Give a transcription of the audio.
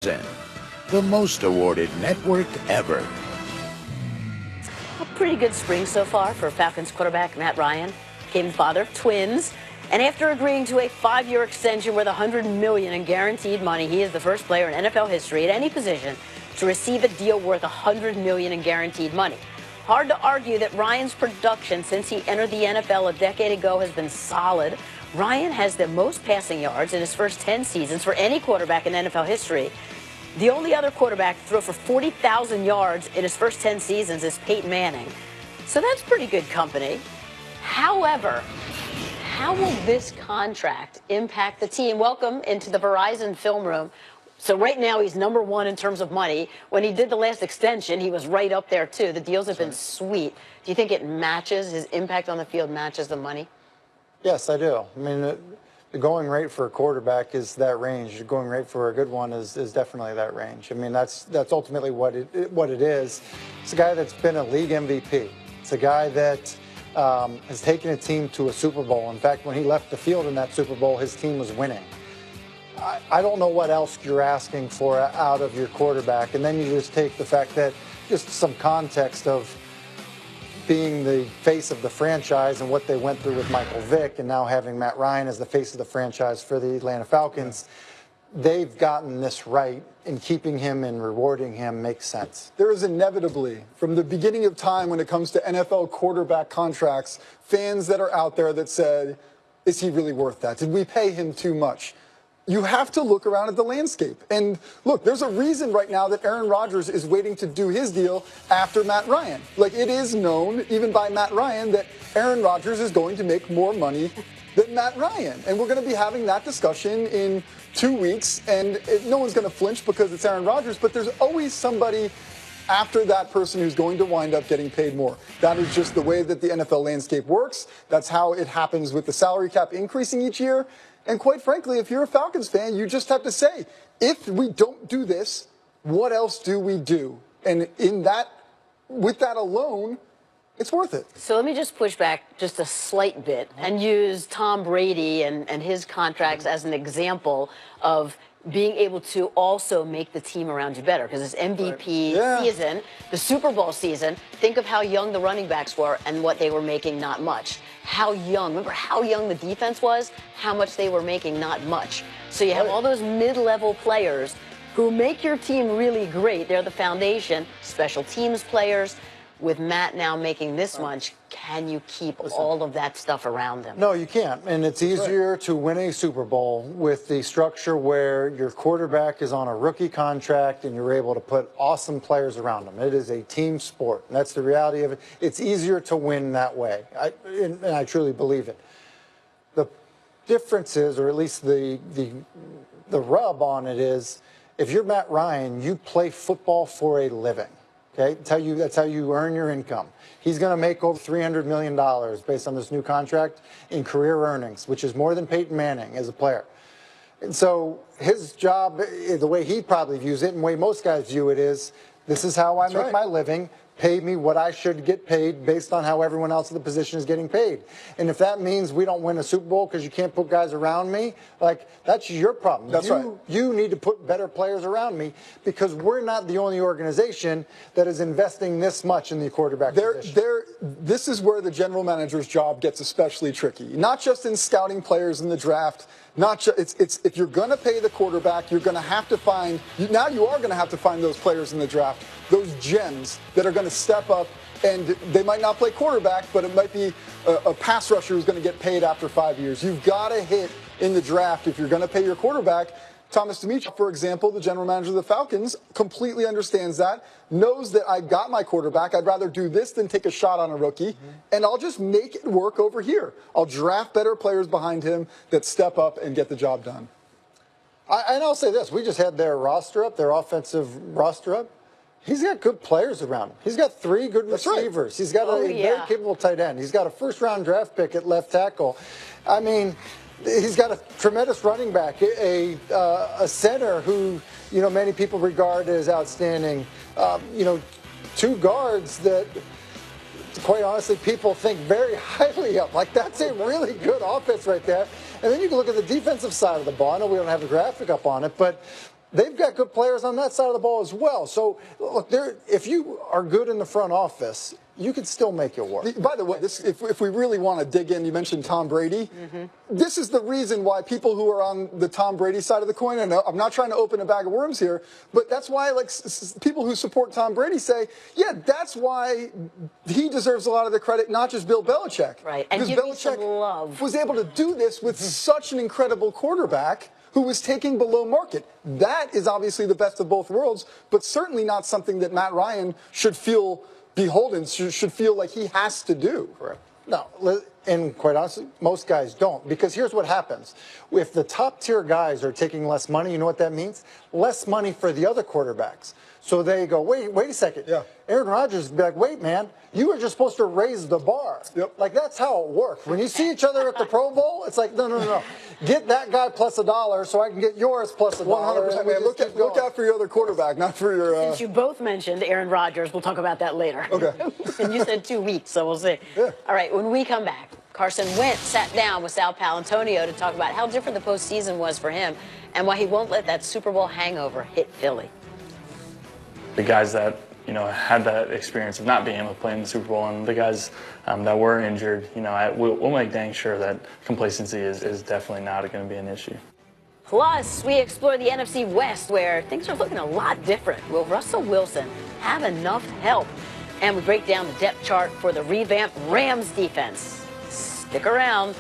the most awarded network ever. A pretty good spring so far for Falcons quarterback Matt Ryan. Became the father of twins. And after agreeing to a 5-year extension worth $100 million in guaranteed money, he is the first player in NFL history at any position to receive a deal worth $100 million in guaranteed money. Hard to argue that Ryan's production since he entered the NFL a decade ago has been solid. Ryan has the most passing yards in his first 10 seasons for any quarterback in NFL history. The only other quarterback to throw for 40,000 yards in his first 10 seasons is Peyton Manning. So that's pretty good company. However, how will this contract impact the team? Welcome into the Verizon film room. So right now he's number one in terms of money. When he did the last extension, he was right up there too. The deals have been sweet. Do you think it matches, his impact on the field matches the money? Yes, I do. I mean, the going rate for a quarterback is that range. The going rate for a good one is definitely that range. I mean, that's ultimately what it is. It's a guy that's been a league MVP. It's a guy that has taken a team to a Super Bowl. In fact, when he left the field in that Super Bowl, his team was winning. I don't know what else you're asking for out of your quarterback. And then you just take the fact that just some context of being the face of the franchise and what they went through with Michael Vick and now having Matt Ryan as the face of the franchise for the Atlanta Falcons, they've gotten this right, and keeping him and rewarding him makes sense. There is inevitably, from the beginning of time when it comes to NFL quarterback contracts, fans that are out there that said, is he really worth that? Did we pay him too much? You have to look around at the landscape. And look, there's a reason right now that Aaron Rodgers is waiting to do his deal after Matt Ryan. Like, it is known, even by Matt Ryan, that Aaron Rodgers is going to make more money than Matt Ryan. And we're going to be having that discussion in 2 weeks. And no one's going to flinch because it's Aaron Rodgers, but there's always somebody after that person who's going to wind up getting paid more. That is just the way that the NFL landscape works. That's how it happens with the salary cap increasing each year. And quite frankly, if you're a Falcons fan, you just have to say, if we don't do this, what else do we do? And with that alone, it's worth it. So let me just push back just a slight bit and use Tom Brady and his contracts as an example of being able to also make the team around you better. Because this MVP season, the Super Bowl season, think of how young the running backs were and what they were making, not much. How young, remember how young the defense was, how much they were making, not much. So you have all those mid-level players who make your team really great. They're the foundation, special teams players. With Matt now making this much, can you keep all of that stuff around him? No, you can't. And it's easier to win a Super Bowl with the structure where your quarterback is on a rookie contract and you're able to put awesome players around him. It is a team sport. And that's the reality of it. It's easier to win that way. And I truly believe it. The difference is, or at least the rub on it is, if you're Matt Ryan, you play football for a living. Okay, that's how you earn your income. He's going to make over $300 million based on this new contract in career earnings, which is more than Peyton Manning as a player. And so his job, the way he probably views it and the way most guys view it is, this is how I make my living. Pay me what I should get paid based on how everyone else in the position is getting paid. And if that means we don't win a Super Bowl because you can't put guys around me, like, that's your problem. That's right. You need to put better players around me because we're not the only organization that is investing this much in the quarterback position. This is where the general manager's job gets especially tricky. Not just in scouting players in the draft. It's if you're going to pay the quarterback, you're going to have to find you are going to have to find those players in the draft, those gems that are going to step up, and they might not play quarterback, but it might be a pass rusher who's going to get paid after 5 years. You've got to hit in the draft if you're going to pay your quarterback. Thomas Dimitroff, for example, the general manager of the Falcons, completely understands that, knows that I got my quarterback. I'd rather do this than take a shot on a rookie, and I'll just make it work over here. I'll draft better players behind him that step up and get the job done. And I'll say this. We just had their roster up, their offensive roster up. He's got good players around him. He's got 3 good receivers. Right. He's got a very capable tight end. He's got a first-round draft pick at left tackle. I mean, he's got a tremendous running back, a center who, many people regard as outstanding. 2 guards that, quite honestly, people think very highly of. Like, that's a really good offense right there. And then you can look at the defensive side of the ball. I know we don't have a graphic up on it, but they've got good players on that side of the ball as well. So, look, if you are good in the front office, you can still make it work. By the way, if we really want to dig in, you mentioned Tom Brady. This is the reason why people who are on the Tom Brady side of the coin, and I'm not trying to open a bag of worms here, but that's why people who support Tom Brady say, yeah, that's why he deserves a lot of the credit, not just Bill Belichick. Right, and because give me some love. was able to do this with such an incredible quarterback who was taking below market. That is obviously the best of both worlds, but certainly not something that Matt Ryan should feel beholden, should feel like he has to do. Correct. No, and quite honestly, most guys don't. Because here's what happens. If the top tier guys are taking less money, you know what that means? Less money for the other quarterbacks. So they go, wait a second. Yeah. Aaron Rodgers would be like, wait, man, you were just supposed to raise the bar. Yep. Like, that's how it works. When you see each other at the Pro Bowl, it's like, no. Get that guy plus $1 so I can get yours plus $1. 100%, man. Look out for your other quarterback, not for your... Since you both mentioned Aaron Rodgers, we'll talk about that later. Okay. And you said 2 weeks, so we'll see. Yeah. All right, when we come back, Carson Wentz sat down with Sal Paolantonio to talk about how different the postseason was for him and why he won't let that Super Bowl hangover hit Philly. The guys that had that experience of not being able to play in the Super Bowl, and the guys that were injured, we'll make dang sure that complacency is definitely not going to be an issue. Plus, we explore the NFC West, where things are looking a lot different. Will Russell Wilson have enough help? And we break down the depth chart for the revamped Rams defense. Stick around.